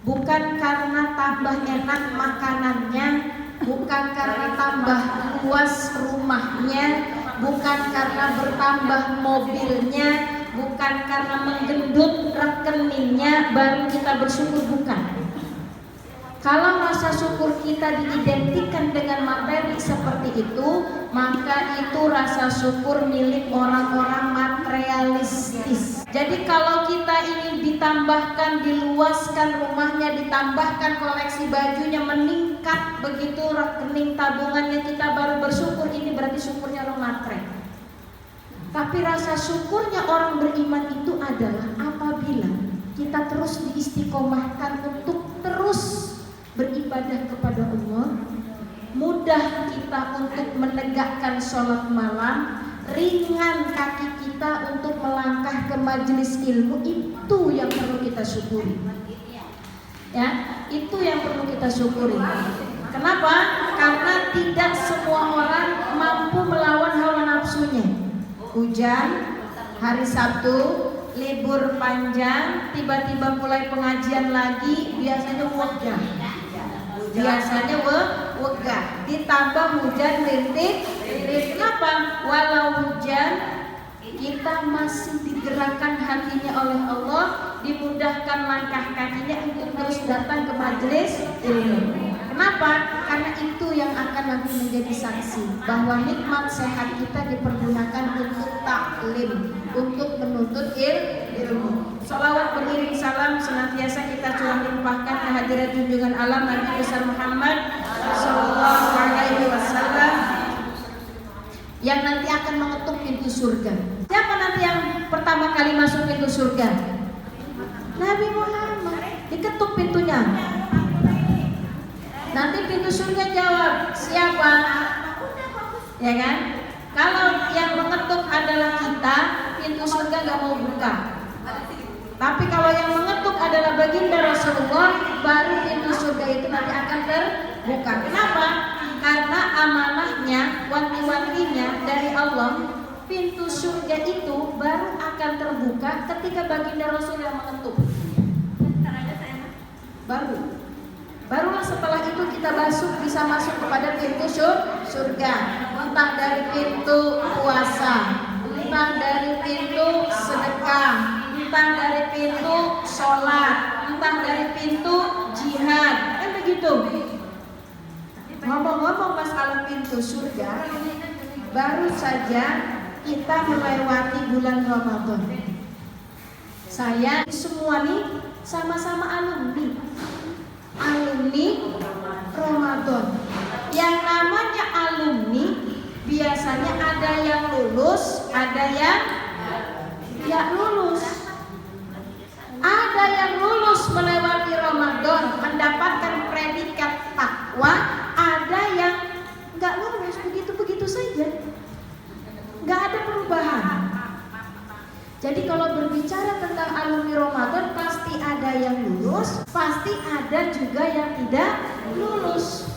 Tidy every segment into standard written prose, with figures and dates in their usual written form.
bukan karena tambah enak makanannya, bukan karena tambah luas rumahnya, bukan karena bertambah mobilnya, bukan karena menggendut rekeningnya baru kita bersyukur, bukan. Kalau rasa syukur kita diidentikan dengan materi seperti itu, maka itu rasa syukur milik orang-orang materialistis. Jadi kalau kita ingin ditambahkan, diluaskan rumahnya, ditambahkan koleksi bajunya, meningkat begitu rekening tabungannya, kita baru bersyukur, ini berarti syukurnya orang materi. Tapi rasa syukurnya orang beriman itu adalah apabila kita terus diistiqomahkan untuk terus beribadah kepada Allah, mudah kita untuk menegakkan sholat malam, ringan kaki kita untuk melangkah ke majelis ilmu, itu yang perlu kita syukuri. Ya, itu yang perlu kita syukuri. Kenapa? Karena tidak semua orang mampu melawan hawa nafsunya. Hujan, hari Sabtu, libur panjang, tiba-tiba mulai pengajian lagi, biasanya wegah. Wegah, ditambah hujan rintik. Kenapa? Walau hujan, kita masih digerakkan hatinya oleh Allah, dimudahkan langkah kakinya untuk terus datang ke majelis ilmu. Kenapa? Karena itu yang akan nanti menjadi saksi bahwa nikmat sehat kita dipergunakan untuk taklim, untuk menuntut ilmu. Salawat beriring salam senantiasa kita curah limpahkan kehadirat junjungan alam Nabi besar Muhammad Sallallahu Alaihi Wasallam yang nanti akan mengetuk pintu surga. Siapa nanti yang pertama kali masuk pintu surga? Nabi Muhammad. Diketuk pintunya. Nanti pintu surga jawab, siapa? Ya kan? Kalau yang mengetuk adalah kita, pintu surga gak mau buka. Tapi kalau yang mengetuk adalah baginda Rasulullah, baru pintu surga itu nanti akan terbuka. Kenapa? Karena amanahnya, wanti-wantinya dari Allah, pintu surga itu baru akan terbuka ketika baginda Rasul yang mengetuk. Barulah setelah itu kita bisa masuk kepada pintu surga. Entah dari pintu puasa, entah dari pintu sedekah, entah dari pintu sholat, entah dari pintu jihad. Kan begitu. Ngomong-ngomong masalah pintu surga, baru saja kita melewati bulan Ramadan. Saya semua nih sama-sama alumni Ramadan. Yang namanya alumni biasanya ada yang lulus, ada yang tidak lulus. Ada yang lulus melewati Ramadan mendapatkan predikat takwa, ada yang nggak lulus, begitu saja, nggak ada perubahan. Jadi kalau berbicara tentang alumni Ramadan, pasti ada yang lulus, pasti ada juga yang tidak lulus.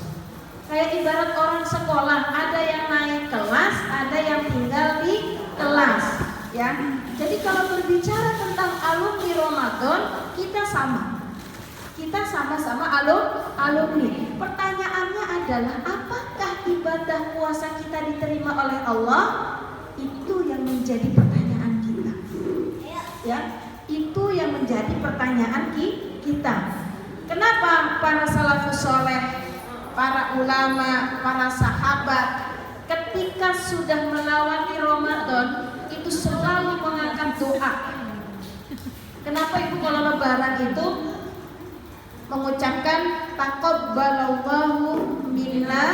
Kayak ibarat orang sekolah, ada yang naik kelas, ada yang tinggal di kelas, ya. Jadi kalau berbicara tentang alumni Ramadan, kita sama-sama alumni. Pertanyaannya adalah, apakah ibadah puasa kita diterima oleh Allah? Itu yang menjadi pertanyaan kita. Ya, itu yang menjadi pertanyaan kita. Kenapa para salafus soleh, para ulama, para sahabat ketika sudah melewati Ramadan itu selalu mengangkat doa? Kenapa ibu kalau lebaran itu mengucapkan taqabbalallahu minna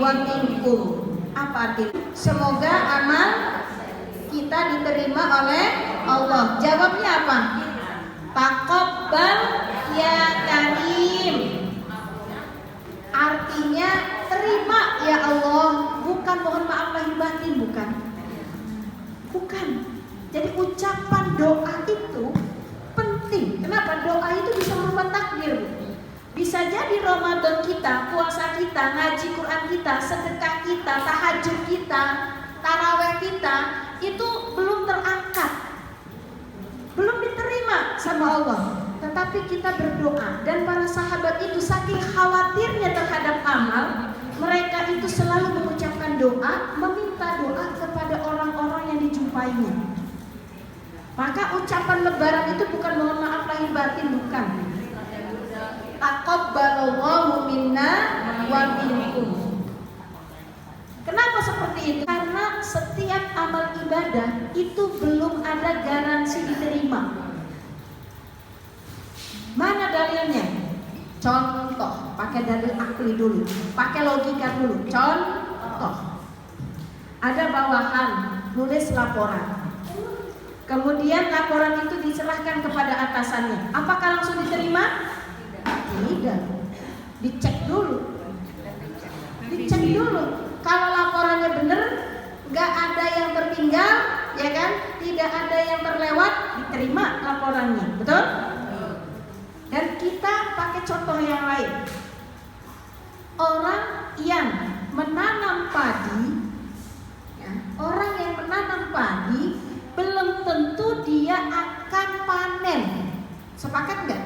wa minkum? Apa artinya? Semoga amal kita diterima oleh Allah. Jawabnya apa? Taqabbal ya karim. Artinya terima ya Allah, bukan mohon maaf lahir batin, bukan. Jadi ucapan doa itu penting. Kenapa? Doa itu bisa merubah takdir. Bisa jadi Ramadan kita, puasa kita, ngaji Quran kita, sedekah kita, tahajud kita, taraweh kita itu belum terangkat, belum diterima sama Allah. Tetapi Tapi kita berdoa, dan para sahabat itu saking khawatirnya terhadap amal, mereka itu selalu mengucapkan doa, meminta doa kepada orang-orang yang dijumpainya. Maka ucapan lebaran itu bukan mohon maaf lahir batin, bukan. Taqabbalallahu minna wa minkum. Kenapa seperti itu? Karena setiap amal ibadah itu belum ada garansi diterima. Mana dalilnya? Contoh, pakai dalil akli dulu, pakai logika dulu. Contoh, ada bawahan nulis laporan, kemudian laporan itu diserahkan kepada atasannya. Apakah langsung diterima? Tidak. Dicek dulu. Kalau laporannya benar, nggak ada yang tertinggal, ya kan? Tidak ada yang terlewat, diterima laporannya, betul? Dan kita pakai contoh yang lain. Orang yang menanam padi, ya, orang yang menanam padi belum tentu dia akan panen. Sepakat nggak?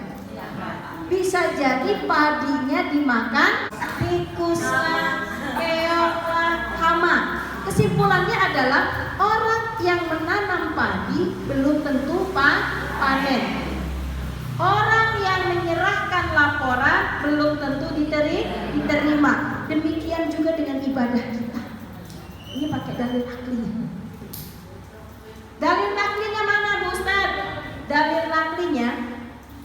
Bisa jadi padinya dimakan tikus, keong, hama. Kesimpulannya adalah orang yang menanam padi belum tentu panen. Orang yang menyerahkan laporan belum tentu diterima. Demikian juga dengan ibadah kita. Ini pakai dalil aklinya. Dalil naklinya mana, Bu Ustaz? Dalil naklinya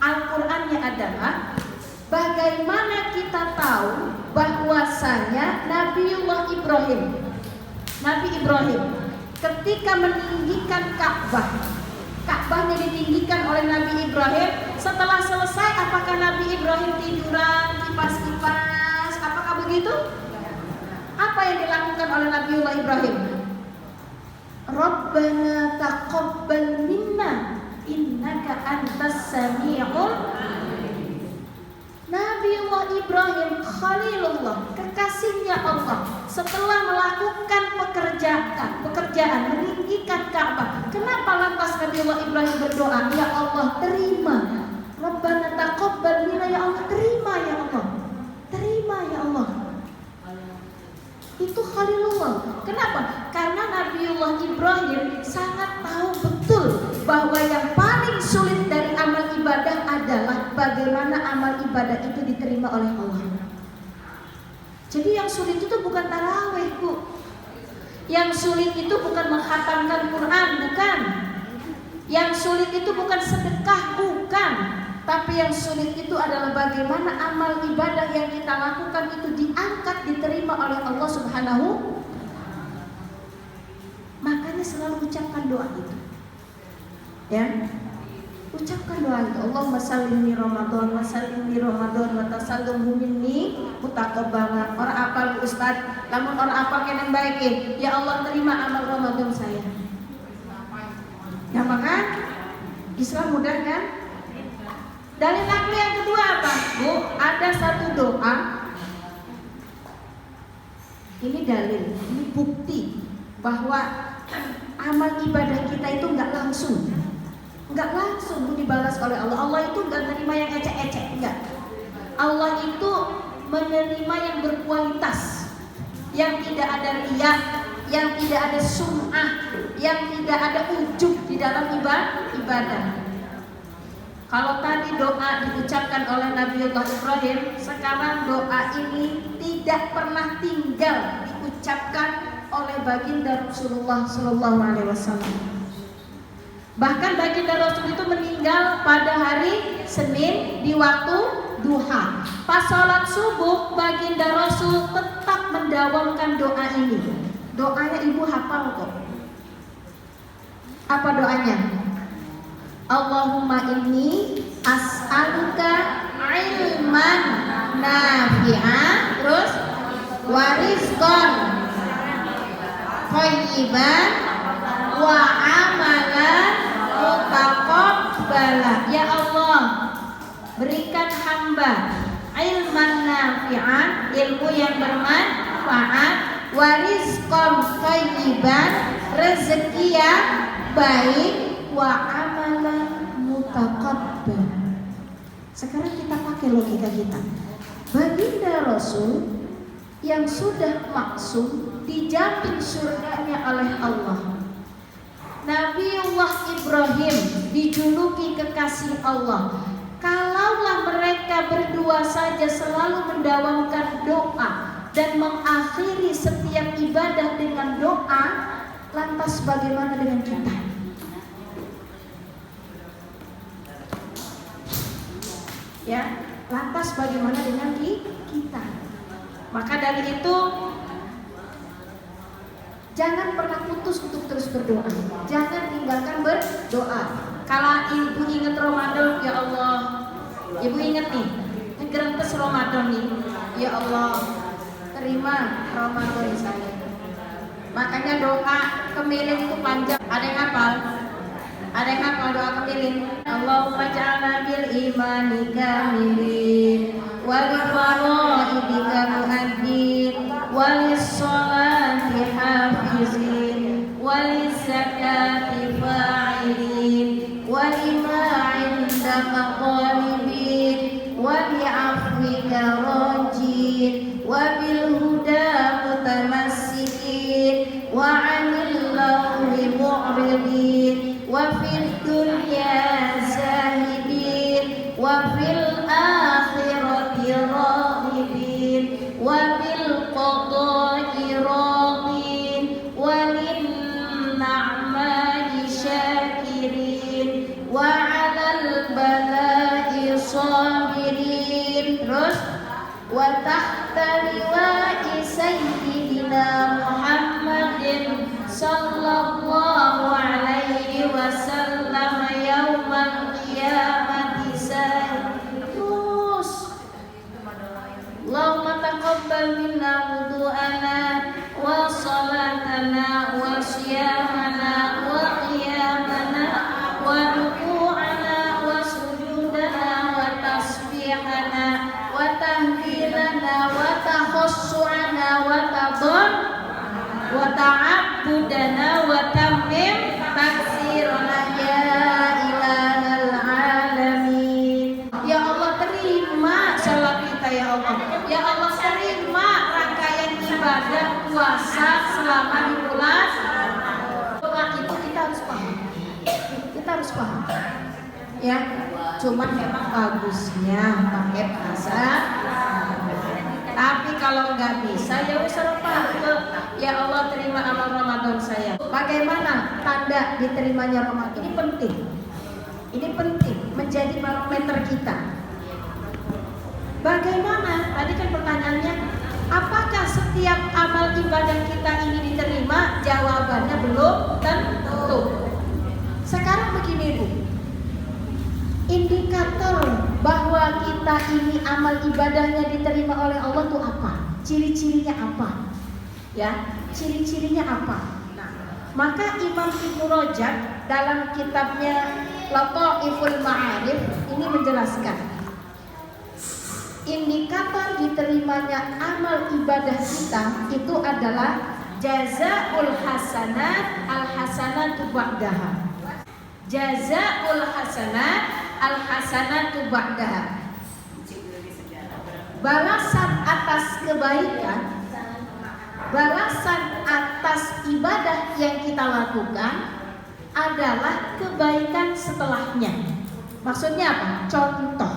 Al-Qur'annya adalah bagaimana kita tahu bahwasanya Nabiullah Ibrahim ketika meninggikan Ka'bahnya ditinggikan oleh Nabi Ibrahim. Setelah selesai, apakah Nabi Ibrahim tiduran, kipas-kipas? Apakah begitu? Apa yang dilakukan oleh Nabiullah Ibrahim? Rabbana taqabbal minna innaka antas sami'ul alim. Nabiullah Ibrahim Khalilullah, kekasihnya Allah, setelah melakukan pekerjaan meninggikan Ka'bah, kenapa lantas Nabiullah Ibrahim berdoa, ya Allah terima, Rabbana taqabbal minna, ya Allah terima, ya Allah terima, ya Allah. Itu Khalilullah. Kenapa? Karena Nabiullah Ibrahim sangat tahu betul bahwa yang paling sulit dari amal ibadah adalah bagaimana amal ibadah itu diterima oleh Allah. Jadi yang sulit itu bukan tarawih, Bu. Yang sulit itu bukan menghatamkan Quran, bukan. Yang sulit itu bukan sedekah, bukan. Tapi yang sulit itu adalah bagaimana amal ibadah yang kita lakukan itu diangkat, diterima oleh Allah Subhanahu. Makanya selalu ucapkan doa itu. Ya. Ucapkan doa itu. Allahumma sallimni Ramadan wa sallimni Ramadan wa tasallumhu minni mutaqabbala. Orang apal Ustaz, lamun orang apal kenang baik, ya Allah terima amal Ramadan saya. Ya maka Islam mudah kan? Dalil akli yang kedua apa? Bu, ada satu doa. Ini dalil, ini bukti bahwa amal ibadah kita itu nggak langsung dibalas oleh Allah. Allah itu nggak menerima yang ecek-ecek, enggak. Allah itu menerima yang berkualitas, yang tidak ada riya, yang tidak ada sum'ah, yang tidak ada ujub di dalam ibadah. Kalau tadi doa diucapkan oleh Nabiullah Ibrahim, sekarang doa ini tidak pernah tinggal diucapkan oleh baginda Rasulullah SAW. Bahkan baginda Rasul itu meninggal pada hari Senin di waktu duha. Pas sholat subuh, baginda Rasul tetap mendawamkan doa ini. Doanya ibu hafal kok. Apa doanya? Allahumma inni as'aluka ilman nafi'an, terus warizqan thayyiban wa amalan mutaqabbala. Ya Allah, berikan hamba ilman nafi'an, ilmu yang bermanfaat, warizqan thayyiban, rezeki yang baik, wa amalan mutaqabbal, Sekarang kita pakai logika kita. Baginda Rasul yang sudah maksum dijamin surganya oleh Allah. Nabiullah Ibrahim dijuluki kekasih Allah. Kalaulah mereka berdua saja selalu mendawamkan doa dan mengakhiri setiap ibadah dengan doa, lantas bagaimana dengan kita? Ya, lantas bagaimana dengan kita? Maka dari itu jangan pernah putus untuk terus berdoa. Jangan tinggalkan berdoa. Kalau ibu ingat Ramadan, ya Allah, ibu ingat nih, gerentes Ramadan nih, ya Allah, terima Ramadan saya. Makanya doa kemiling itu panjang. Ada yang hafal? Ada yang hafal doa kemiling? Allahumma ja'alna bil imani kamilin wa bi faraidika mu'addin wa lis sholati hafizin wa lis zakati fa'ilin wa lima 'inda maqalibin wa bi'afwika rajin wa bil huda mutamassikin wa 'anil lagwi mu'ridin wa fid dunya zahidin wa fil akhirati raghibin wa bil qada'i radin wa lin na'mai syakirin wa 'alal bala'i sabirin. Terus wa tahta liwa'i sayyidina Muhammadin sallallahu alaihi wasallam yaumal qiyamati terus Allahumma taqabbal minna wudu'ana wa salatana wa siyamana wa qiyamana wa ruku'ana wa sujudana wa tasbihana wa tahmidana wa tahassu'ana wa tabon wa ta'abbudana wa tammim taksirana ya ilahal alamin. Ya Allah, terima salat kita ya Allah. Ya Allah, terima rangkaian ibadah puasa selama di bulan. Doa itu kita harus paham. Kita harus paham. Ya, cuman memang bagusnya pakai bahasa. Tapi kalau nggak bisa ya usah lupa. Ya Allah, terima amal Ramadan saya. Bagaimana tanda diterimanya Ramadan? Ini penting. Ini penting menjadi barometer kita. Bagaimana? Tadi kan pertanyaannya, apakah setiap amal ibadah kita ini diterima? Jawabannya belum tentu. Sekarang begini Bu, indikator bahwa kita ini amal ibadahnya diterima oleh Allah itu apa? Ciri-cirinya apa? Ya, ciri-cirinya apa? Nah, maka Imam Ibnu Rajab dalam kitabnya Lataiful Ma'arif ini menjelaskan indikator diterimanya amal ibadah kita itu adalah jazaul hasanat al-hasanatu ba'daha. Jazaul hasanat al-hasanatu ba'daha. Balasan atas kebaikan, balasan atas ibadah yang kita lakukan adalah kebaikan setelahnya. Maksudnya apa? Contoh,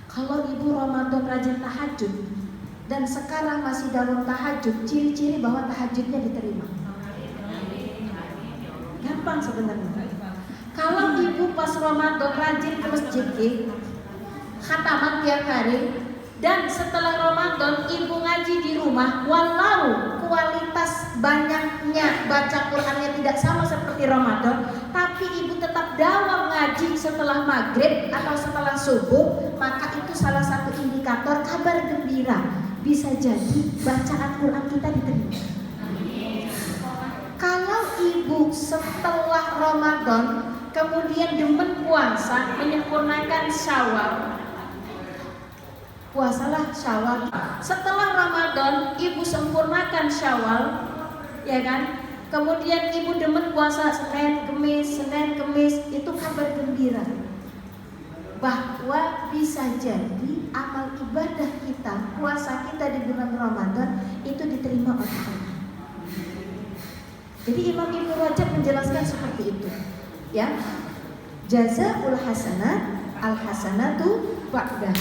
kalau ibu Ramadan rajin tahajud dan sekarang masih dalam tahajud, ciri-ciri bahwa tahajudnya diterima. Gampang sebenarnya. Kalau ibu pas Ramadan rajin ke masjid, khataman tiap hari, dan setelah Ramadan ibu ngaji di rumah, walau kualitas banyaknya baca Qurannya tidak sama seperti Ramadan, tapi ibu tetap dawam ngaji setelah maghrib atau setelah subuh, maka itu salah satu indikator kabar gembira. Bisa jadi bacaan Quran kita diterima. Kalau ibu setelah Ramadan kemudian demen puasa, menyempurnakan Syawal, puasalah Syawal. Setelah Ramadan ibu sempurnakan Syawal, ya kan? Kemudian ibu demen puasa Senin, Kemis, itu kabar gembira. bahwa bisa jadi amal ibadah kita, puasa kita di bulan Ramadan itu diterima oleh Allah. Jadi Imam Ibnu Rajab menjelaskan seperti itu, ya. Jazaul hasanat al hasanatu ba'dah.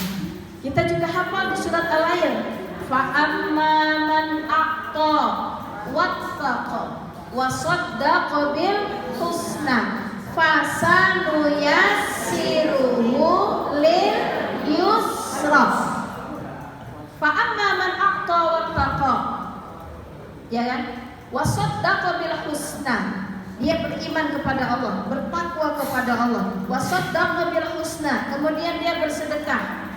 Kita juga hafal di surat Al-Ayn, fa amma man aqta wattaqa wa saddaqa bil husna fasanuyassiruhu lil yusra. Fa amma man aqta wattaqa, ya kan? Wa saddaqa bil husna, dia beriman kepada Allah, bertakwa kepada Allah. Wa saddaqa bil husna, kemudian dia bersedekah,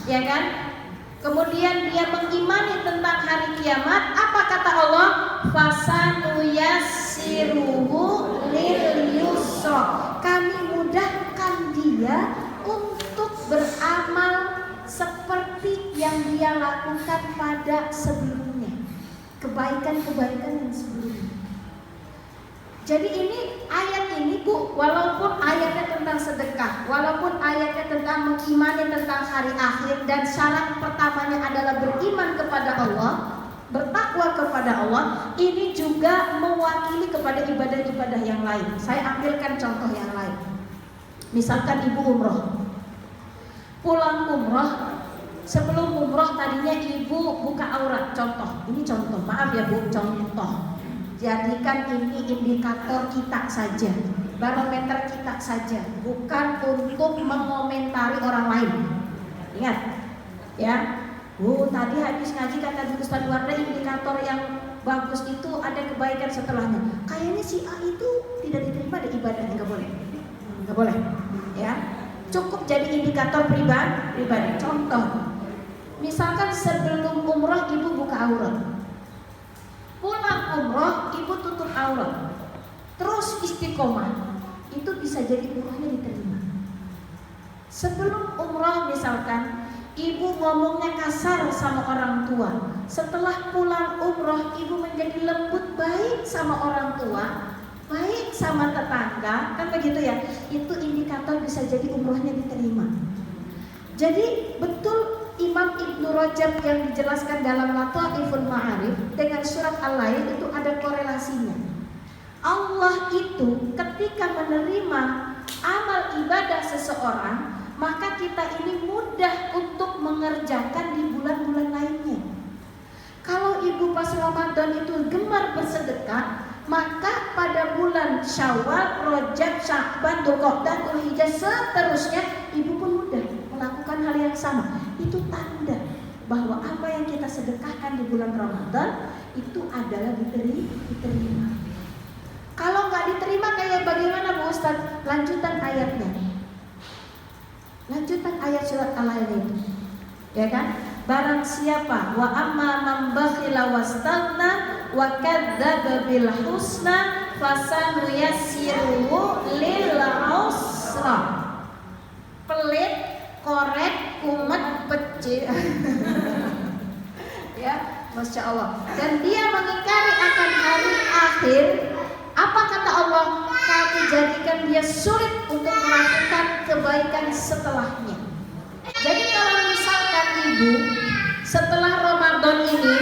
ya kan? Kemudian dia mengimani tentang hari kiamat. Apa kata Allah? Fasanuyassiruhu lil yusra, kami mudahkan dia untuk beramal seperti yang dia lakukan pada sebelumnya, kebaikan-kebaikan yang sebelumnya. Jadi ini ayat ini Bu, walaupun ayatnya tentang sedekah, walaupun ayatnya tentang mengimani tentang hari akhir, dan syarat pertamanya adalah beriman kepada Allah, bertakwa kepada Allah, ini juga mewakili kepada ibadah-ibadah yang lain. Saya ambilkan contoh yang lain. Misalkan ibu umroh, pulang umroh, sebelum umroh tadinya ibu buka aurat, contoh, ini contoh, maaf ya Bu, contoh. Jadikan ini indikator kita saja, barometer kita saja, bukan untuk mengomentari orang lain. Ingat, ya. Tadi habis ngaji kata Ustaz Wardah, indikator yang bagus itu ada kebaikan setelahnya. Kayaknya si A itu tidak diterima di ibadahnya, nggak boleh, nggak boleh, ya. Cukup jadi indikator pribadi. Contoh, misalkan sebelum umroh ibu buka aurat, pulang umroh ibu tutup aurat, terus istiqomah, itu bisa jadi umrohnya diterima. Sebelum umroh misalkan ibu ngomongnya kasar sama orang tua, setelah pulang umroh ibu menjadi lembut, baik sama orang tua, baik sama tetangga, kan begitu ya. Itu indikator bisa jadi umrohnya diterima. Jadi betul Imam Ibnu Rajab yang dijelaskan dalam Lataiful Ma'arif dengan surat Al-Lail itu ada korelasinya. Allah itu ketika menerima amal ibadah seseorang, maka kita ini mudah untuk mengerjakan di bulan-bulan lainnya. Kalau ibu pas Ramadan itu gemar bersedekah, maka pada bulan Syawal, Rajab, Sya'ban, Dzulqa'dah, Dzulhijjah seterusnya ibu pun mudah melakukan hal yang sama. Itu tanda bahwa apa yang kita sedekahkan di bulan Ramadan itu adalah diterima. Kalau nggak diterima kayak bagaimana Bu Ustaz? Lanjutan ayatnya, lanjutan ayat surat Al-Lail itu, ya kan? Barang siapa wa amma man bakhila wastaghna wa kadzdzaba bil husna fasanuyassiruhu lil usra. Pelit, korek, kumet, pecih. Ya, Masya Allah. Dan dia mengingkari akan hari akhir. Apa kata Allah? Kami jadikan dia sulit untuk melakukan kebaikan setelahnya. Jadi kalau misalkan ibu setelah Ramadan ini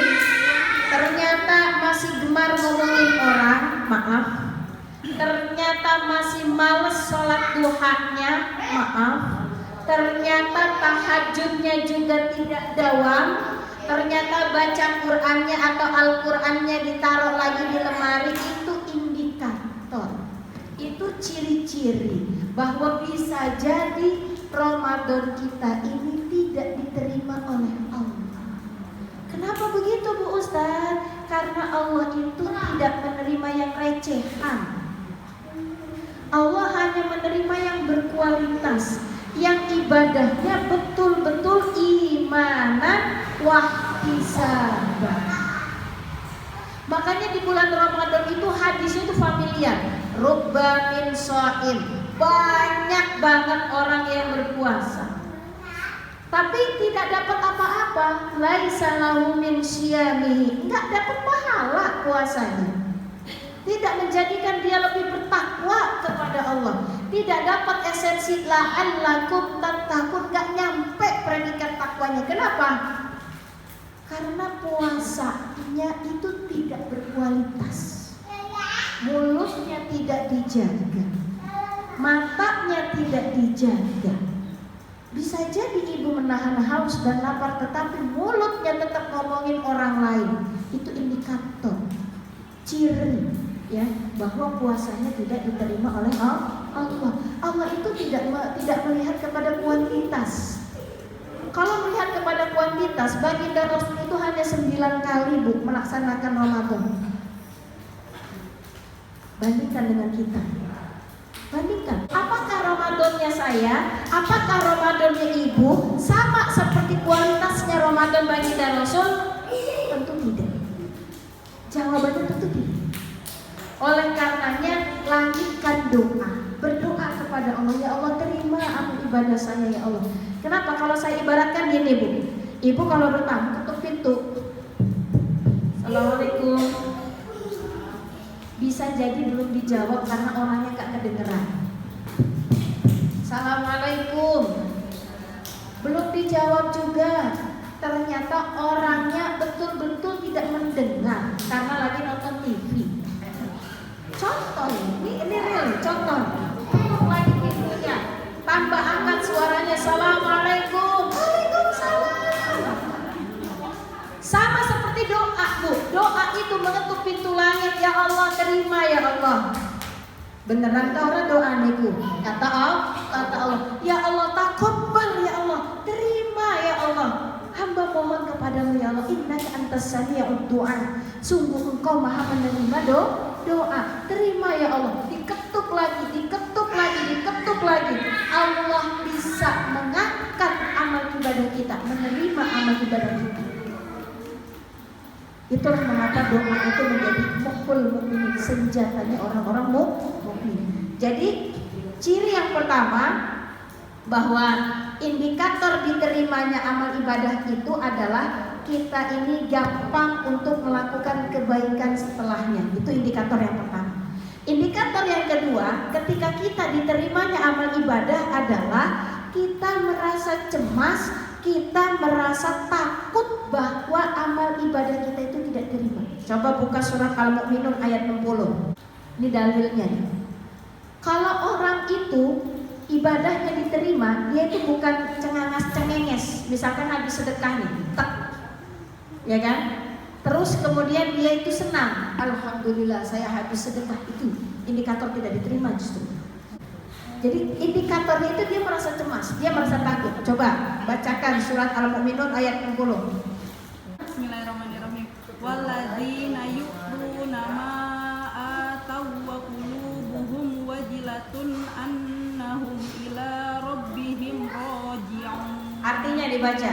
ternyata masih gemar ngomongin orang, maaf, ternyata masih males sholat duhanya, maaf, ternyata tahajudnya juga tidak dawam, ternyata baca Qur'annya atau Al-Qur'annya ditaruh lagi di lemari, itu indikator, itu ciri-ciri bahwa bisa jadi Ramadan kita ini tidak diterima oleh Allah. Kenapa begitu Bu Ustaz? Karena Allah itu tidak menerima yang recehan. Allah hanya menerima yang berkualitas, yang ibadahnya betul-betul imanan wahtisaban. Makanya di bulan Ramadan itu hadisnya itu familiar. Rubba min shaim, banyak banget orang yang berpuasa tapi tidak dapat apa-apa. Laisa lahu min syiyamihi, enggak dapat pahala puasanya. Tidak menjadikan dia lebih bertakwa kepada Allah, tidak dapat esensi la'allakum tattaqun, gak nyampe predikat takwanya. Kenapa? Karena puasanya itu tidak berkualitas, mulutnya tidak dijaga, matanya tidak dijaga. Bisa jadi ibu menahan haus dan lapar, tetapi mulutnya tetap ngomongin orang lain. Itu indikator, ciri ya bahwa puasanya tidak diterima oleh Allah. Allah itu tidak melihat kepada kuantitas. Kalau melihat kepada kuantitas, baginda Rasul itu hanya 9 kali Bu melaksanakan Ramadan. Bandingkan dengan kita. Bandingkan, apakah Ramadannya saya, apakah Ramadannya ibu sama seperti kualitasnya Ramadan baginda Rasul? Tentu tidak. Jawabannya tentu tidak. Oleh karenanya lanjutkan doa, berdoa kepada Allah, ya Allah terima amal ibadah saya ya Allah. Kenapa? Kalau saya ibaratkan gini Bu, ibu kalau bertamu ketuk pintu, Assalamualaikum, bisa jadi belum dijawab karena orangnya gak kedengeran. Assalamualaikum, belum dijawab juga, ternyata orangnya betul-betul tidak mendengar karena lagi nonton TV. Contoh ini real contoh. Lagi pintunya, tambah angkat suaranya, Assalamualaikum, Waalaikumsalam. Sama seperti doa Bu, doa itu mengetuk pintu langit, ya Allah terima ya Allah. Beneran tau orang doa niku? Kata Allah, ya Allah taqabbal ya Allah, terima ya Allah. Hamba mohon kepadamu ya Allah, innaka antas sami'ud du'a. Sungguh engkau maha menerima doa. Terima ya Allah. Diketuk lagi, diketuk lagi, diketuk lagi. Allah bisa mengangkat amal ibadah kita, menerima amal ibadah kita. Itulah mengapa doa itu menjadi mukhul mukmin, senjatanya orang-orang mukmin. Jadi ciri yang pertama bahwa indikator diterimanya amal ibadah itu adalah kita ini gampang untuk melakukan kebaikan setelahnya. Itu indikator yang pertama. Indikator yang kedua, ketika kita diterimanya amal ibadah adalah kita merasa cemas, kita merasa takut bahwa amal ibadah kita itu tidak terima. Coba buka surat Al-Mu'minun ayat 60. Ini dalilnya. Kalau orang itu ibadahnya diterima, dia itu bukan cengenges. Misalkan habis sedekah nih, tek, ya kan? Terus kemudian dia itu senang, alhamdulillah saya habis sedekah, itu indikator tidak diterima justru. Jadi indikatornya itu dia merasa cemas, dia merasa takut. Coba bacakan surat Al-Mu'minun ayat 60. Bismillahirrahmanirrahim. Walladzina yu'tuna ma ataw wa qulubuhum wajilatun annahum ila rabbihim raji'un. Artinya dibaca.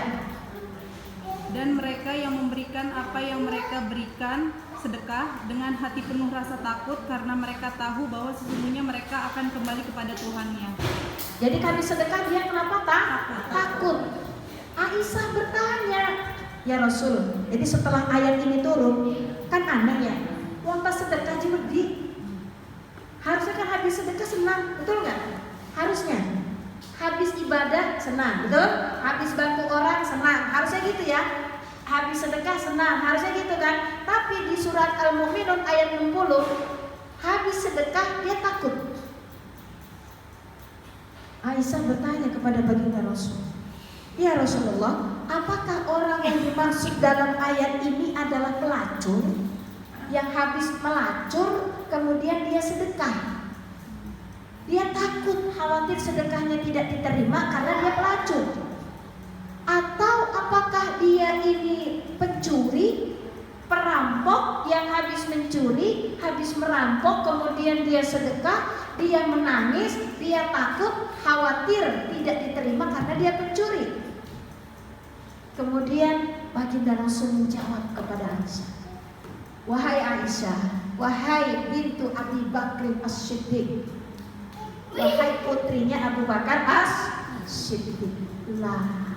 Dan mereka yang memberikan apa yang mereka berikan sedekah dengan hati penuh rasa takut karena mereka tahu bahwa sesungguhnya mereka akan kembali kepada Tuhannya. Jadi habis sedekah dia kenapa takut? Aisyah bertanya, ya Rasul, jadi setelah ayat ini turun, kan aneh ya, pas sedekah jadi harusnya kan habis sedekah senang, betul nggak? Harusnya habis ibadah senang, betul? Habis bantu orang senang, harusnya gitu ya. Habis sedekah senang, harusnya gitu kan? Tapi di surat Al-Mu'minun ayat 60, habis sedekah dia takut. Aisyah bertanya kepada baginda Rasul, ya Rasulullah, apakah orang yang dimaksud dalam ayat ini adalah pelacur yang habis melacur kemudian dia sedekah? Dia takut khawatir sedekahnya tidak diterima karena dia pelacur. Atau apakah dia ini pencuri, perampok yang habis mencuri, habis merampok kemudian dia sedekah, dia menangis, dia takut, khawatir tidak diterima karena dia pencuri. Kemudian baginda Rasul menjawab kepada Aisyah, wahai Aisyah, wahai bintu Abi Bakr As-Siddiq, wahai putrinya Abu Bakar As-Siddiq, lah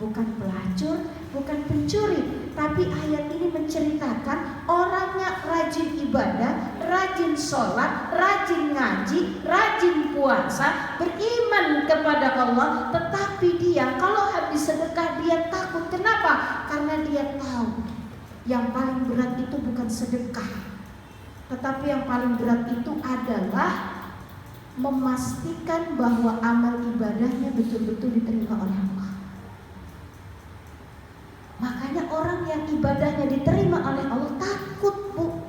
bukan pelacur, bukan pencuri. Tapi ayat ini menceritakan orangnya rajin ibadah, rajin sholat, rajin ngaji, rajin puasa, beriman kepada Allah. Tetapi dia kalau habis sedekah dia takut. Kenapa? Karena dia tahu yang paling berat itu bukan sedekah, tetapi yang paling berat itu adalah memastikan bahwa amal ibadahnya betul-betul diterima oleh Allah. Makanya orang yang ibadahnya diterima oleh Allah takut, Bu.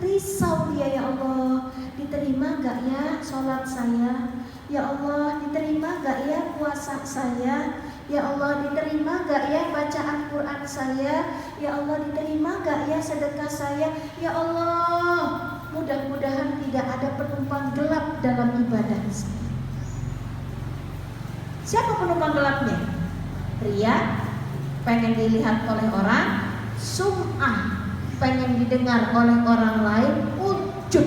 Risau dia, ya Allah, diterima gak ya sholat saya? Ya Allah, diterima gak ya puasa saya? Ya Allah, diterima gak ya bacaan Quran saya? Ya Allah, diterima gak ya sedekah saya? Ya Allah, mudah-mudahan tidak ada penumpang gelap dalam ibadah saya. Siapa penumpang gelapnya? Ria, pengen dilihat oleh orang, sum'ah, pengen didengar oleh orang lain, ujub,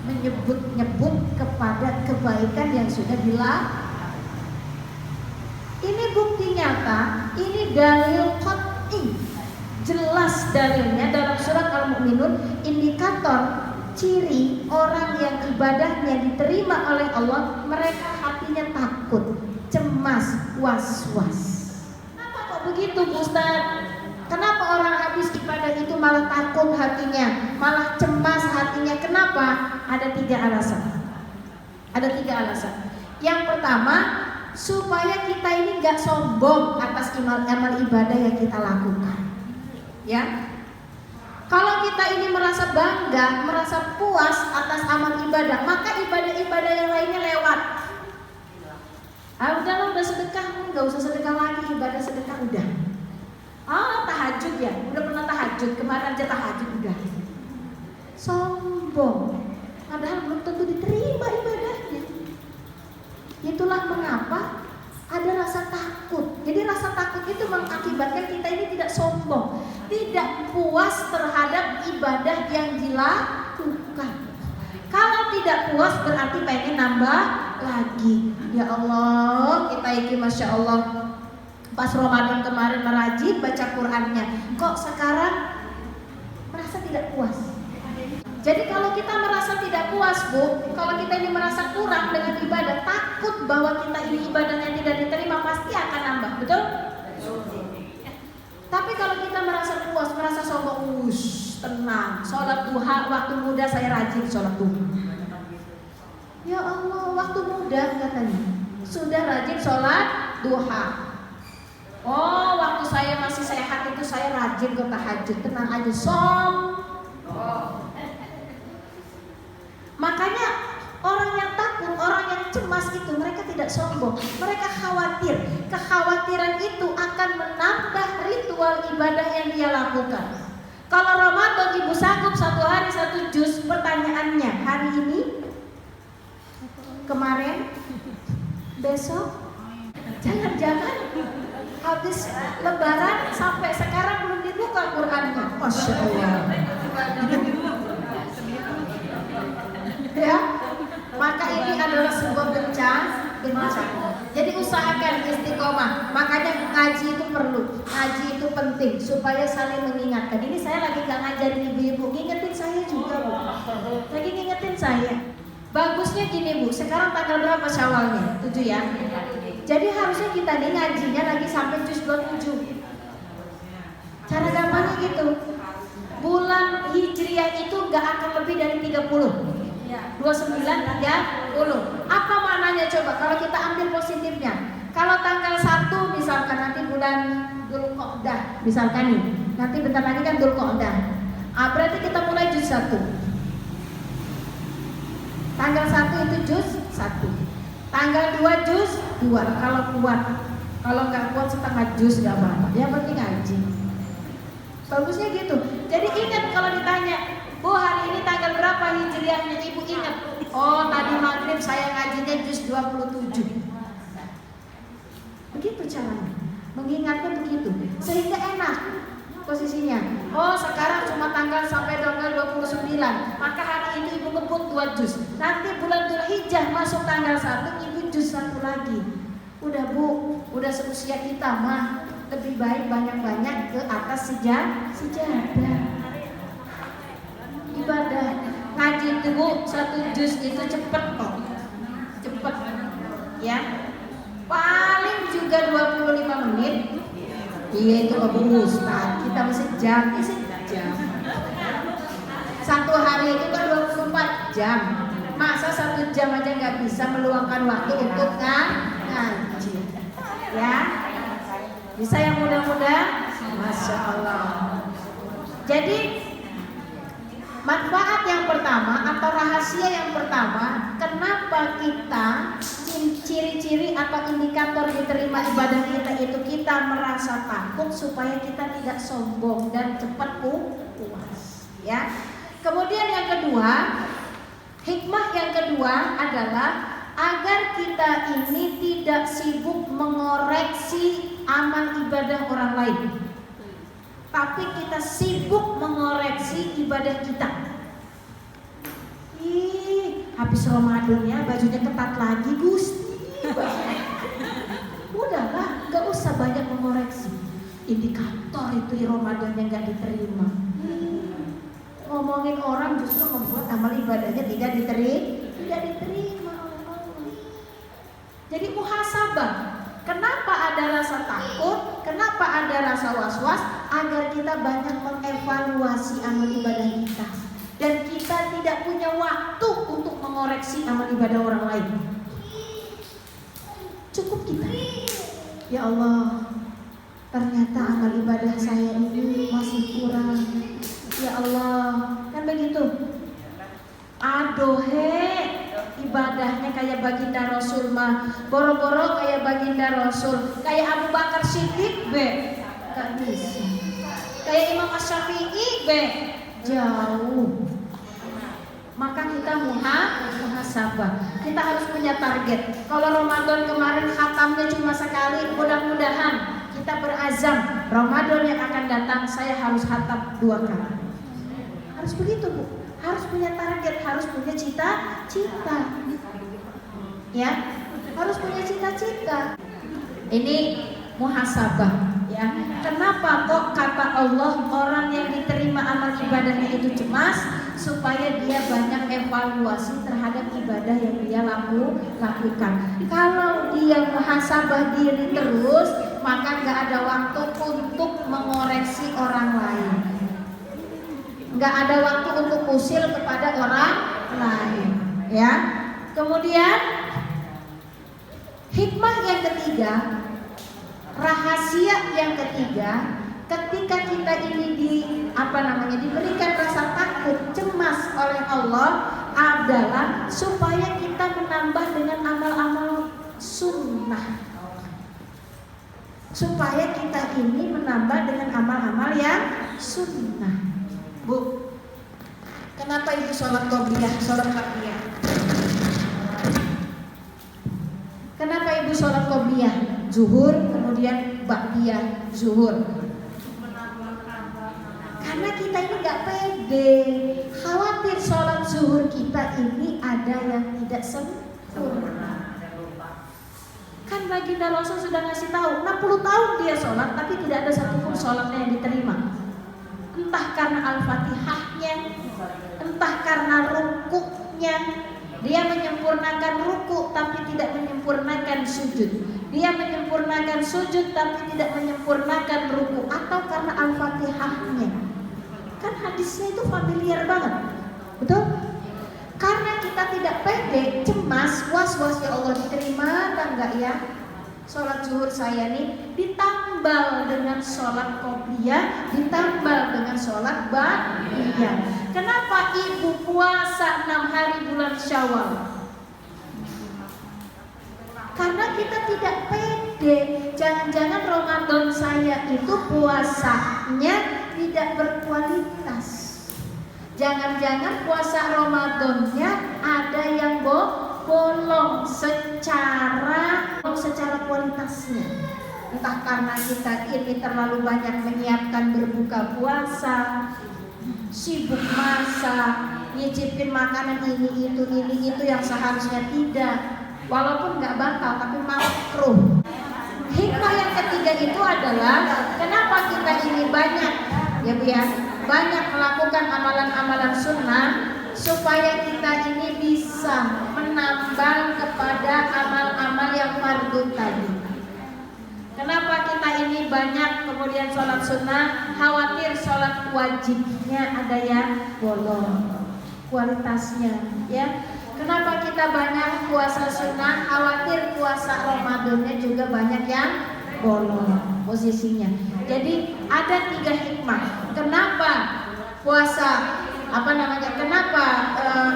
menyebut-nyebut kepada kebaikan yang sudah dilakukan. Ini bukti nyata, ini dalil qat'i, jelas dalilnya dalam surat Al-Mu'minun. Indikator ciri orang yang ibadahnya diterima oleh Allah, mereka hatinya takut, cemas, was-was. Begitu Ustaz, kenapa orang habis ibadah itu malah takut hatinya, malah cemas hatinya? Kenapa? Ada 3 alasan. Ada 3 alasan. Yang pertama, supaya kita ini gak sombong atas amal ibadah yang kita lakukan. Ya, kalau kita ini merasa bangga, merasa puas atas amal ibadah, maka ibadah-ibadah yang lainnya lewat. Udahlah, udah sedekah, nggak usah sedekah lagi, ibadah sedekah udah. Tahajud ya, udah pernah tahajud, kemarin aja tahajud udah. Sombong, padahal belum tentu diterima ibadahnya. Itulah mengapa ada rasa takut. Jadi rasa takut itu mengakibatkan kita ini tidak sombong, tidak puas terhadap ibadah yang dilakukan. Kalau tidak puas berarti pengen nambah lagi. Ya Allah, kita ini Masya Allah pas Ramadan kemarin merajin baca Qurannya, kok sekarang merasa tidak puas. Jadi kalau kita merasa tidak puas, Bu, kalau kita ini merasa kurang dengan ibadah, takut bahwa kita ini ibadahnya tidak diterima, pasti akan nambah, betul? Tapi kalau kita merasa puas, merasa sombong, tenang, sholat duha, waktu muda saya rajin sholat duha. Ya Allah, waktu muda katanya sudah rajin sholat duha. Oh, waktu saya masih sehat itu saya rajin ke tahajud. Tenang aja, Makanya orang yang takut, orang yang cemas itu mereka tidak sombong, mereka khawatir. Kekhawatiran itu akan menambah ritual ibadah yang dia lakukan. Kalau Ramadan ibu sanggup 1 hari 1 juz, pertanyaannya hari ini, kemarin, besok, jangan-jangan habis lebaran sampai sekarang belum dibuka Qurannya. Masya Allah. Ya, maka ini adalah sebuah bencana. Jadi usahakan istiqomah. Makanya ngaji itu perlu, ngaji itu penting supaya saling mengingatkan. Ini saya lagi gak ngajarin ibu-ibu, ngingetin saya juga, Bu. Lagi ngingetin saya. Bagusnya gini, Bu, sekarang tanggal berapa Syawalnya? 7 ya. Jadi harusnya kita nih ngajinya lagi sampai juz 27. Cara gampangnya gitu. Bulan Hijriah itu gak akan lebih dari 30. 29, 30. Apa maknanya coba kalau kita ambil positifnya? Kalau tanggal 1 misalkan nanti bulan Dzulqa'dah, misalkan nih, nanti bentar lagi kan Dzulqa'dah. Berarti kita mulai juz 1. Tanggal 1 itu juz 1. Tanggal 2 juz 2 kalau kuat. Kalau nggak kuat setengah juz nggak apa-apa. Yang penting ngaji. Bagusnya gitu. Jadi ingat kalau ditanya, Bu, hari ini tanggal berapa Hijriahnya? Ibu ingat. Oh, tadi maghrib saya ngajinya juz 27. Begitu caranya. Mengingatnya begitu. Sehingga enak posisinya. Oh, sekarang cuma tanggal sampai tanggal 29. Maka hari itu ibu ngebut 2 juz. Nanti bulan Dzulhijjah masuk tanggal 1, ibu juz 1 lagi. Udah, Bu, udah seusia kita mah. lebih baik banyak-banyak ke atas sejadah. Ibadah ngaji itu Bu, 1 juz itu cepet kok. Cepet ya. Paling juga 25 menit. Iya itu kok Bu Ustaz, kita mesti jam. Satu hari itu kan 24 jam. Masa 1 jam aja nggak bisa meluangkan waktu untuk ngaji? Ya, bisa yang muda-muda, Masya Allah. Jadi manfaat yang pertama atau rahasia yang pertama, kenapa kita ciri-ciri atau indikator diterima ibadah kita itu kita merasa takut supaya kita tidak sombong dan cepat puas. Ya. Kemudian yang kedua, hikmah yang kedua adalah agar kita ini tidak sibuk mengoreksi amal ibadah orang lain, tapi kita sibuk mengoreksi ibadah kita. Habis Ramadan ya bajunya ketat lagi Gusti. Udahlah, gak usah banyak mengoreksi. Indikator itu Ramadan yang gak diterima. Ngomongin orang justru membuat amal ibadahnya tidak diterima oleh Allah. Jadi muhasabah. Kenapa ada rasa takut? Kenapa ada rasa was-was? Agar kita banyak mengevaluasi amal ibadah kita, dan kita tidak punya waktu untuk mengoreksi amal ibadah orang lain. Cukup kita. Ya Allah, ternyata amal ibadah saya ini masih kurang. Ya Allah, kan begitu. Aduh ibadahnya kayak baginda Rasul mah, boro-boro kayak baginda Rasul, kayak Abu Bakar Siddiq gak bisa. Kayak Imam Asy-Syafi'i jauh. Maka kita muhasabah. Kita harus punya target. Kalau Ramadan kemarin khatamnya cuma sekali, mudah-mudahan kita berazam Ramadan yang akan datang saya harus khatam 2 kali. Harus begitu Bu, harus punya target, harus punya cita-cita. Ya, harus punya cita-cita. Ini muhasabah. Ya, kenapa kok kata Allah orang yang diterima amal ibadahnya itu cemas? Supaya dia banyak evaluasi terhadap ibadah yang dia lakukan. Kalau dia muhasabah diri terus, maka nggak ada waktu untuk mengoreksi orang lain. Nggak ada waktu untuk usil kepada orang lain, ya. Kemudian hikmah yang ketiga, rahasia yang ketiga, ketika kita ini diberikan rasa takut, cemas oleh Allah adalah supaya kita menambah dengan amal-amal sunnah. Supaya kita ini menambah dengan amal-amal yang sunnah. Bu, kenapa ibu sholat qobliyah, sholat ba'diyah? Kenapa ibu sholat qobliyah, zuhur, kemudian ba'diyah, zuhur? Karena kita ini gak pede, khawatir sholat zuhur kita ini ada yang tidak sempurna. Kan baginda Rasul sudah ngasih tahu 60 tahun dia sholat, tapi tidak ada satupun sholatnya yang diterima. Entah karena Al-Fatihahnya, entah karena rukuknya. Dia menyempurnakan ruku tapi tidak menyempurnakan sujud. Dia menyempurnakan sujud tapi tidak menyempurnakan ruku. Atau karena Al-Fatihahnya. Kan hadisnya itu familiar banget, betul? Karena kita tidak pede, cemas, was-was, ya Allah diterima atau enggak ya sholat zuhur saya nih, ditambal dengan sholat qobliyah, ditambal dengan sholat ba'diyah. Kenapa ibu puasa 6 hari bulan Syawal? Karena kita tidak pede. Jangan-jangan Ramadan saya itu puasanya tidak berkualitas. Jangan-jangan puasa Ramadannya ada yang bolong secara kualitasnya. Entah karena kita ini terlalu banyak menyiapkan berbuka puasa, sibuk masak, nyicipin makanan ini itu yang seharusnya tidak. Walaupun nggak batal tapi makruh. Hikmah yang ketiga itu adalah kenapa kita ini banyak ya Bu ya, banyak melakukan amalan-amalan sunnah, supaya kita ini bisa menambal kepada amal-amal yang fardu tadi. Kenapa kita ini banyak kemudian sholat sunnah, khawatir sholat wajibnya ada yang bolong kualitasnya ya. Kenapa kita banyak puasa sunnah, khawatir puasa Ramadannya juga banyak yang bolong posisinya. Jadi ada 3 hikmah kenapa puasa kenapa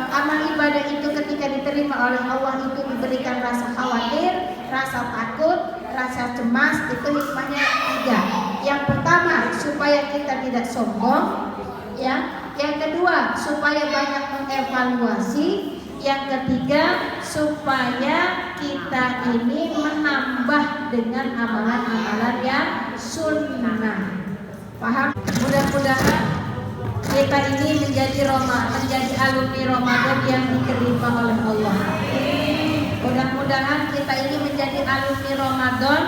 amal ibadah itu ketika diterima oleh Allah itu diberikan rasa khawatir, rasa takut, rasa cemas. Itu hikmahnya 3. Yang pertama supaya kita tidak sombong ya. Yang kedua supaya banyak mengevaluasi. Yang ketiga supaya kita ini menambah dengan amalan-amalan yang sunnah. Paham? Mudah-mudahan kita ini menjadi alumni Ramadan yang diterima oleh Allah. Mudah-mudahan kita ini menjadi alumni Ramadan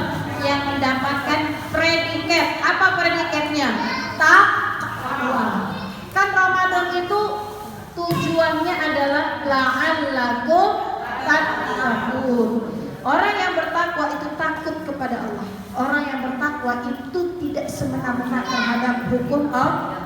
yang mendapatkan predikat. Apa predikatnya? Takwa. Kan Ramadan itu tujuannya adalah la'allakum tattaqun. Orang yang bertakwa itu takut kepada Allah. Orang yang bertakwa itu tidak semena-mena terhadap hukum Allah.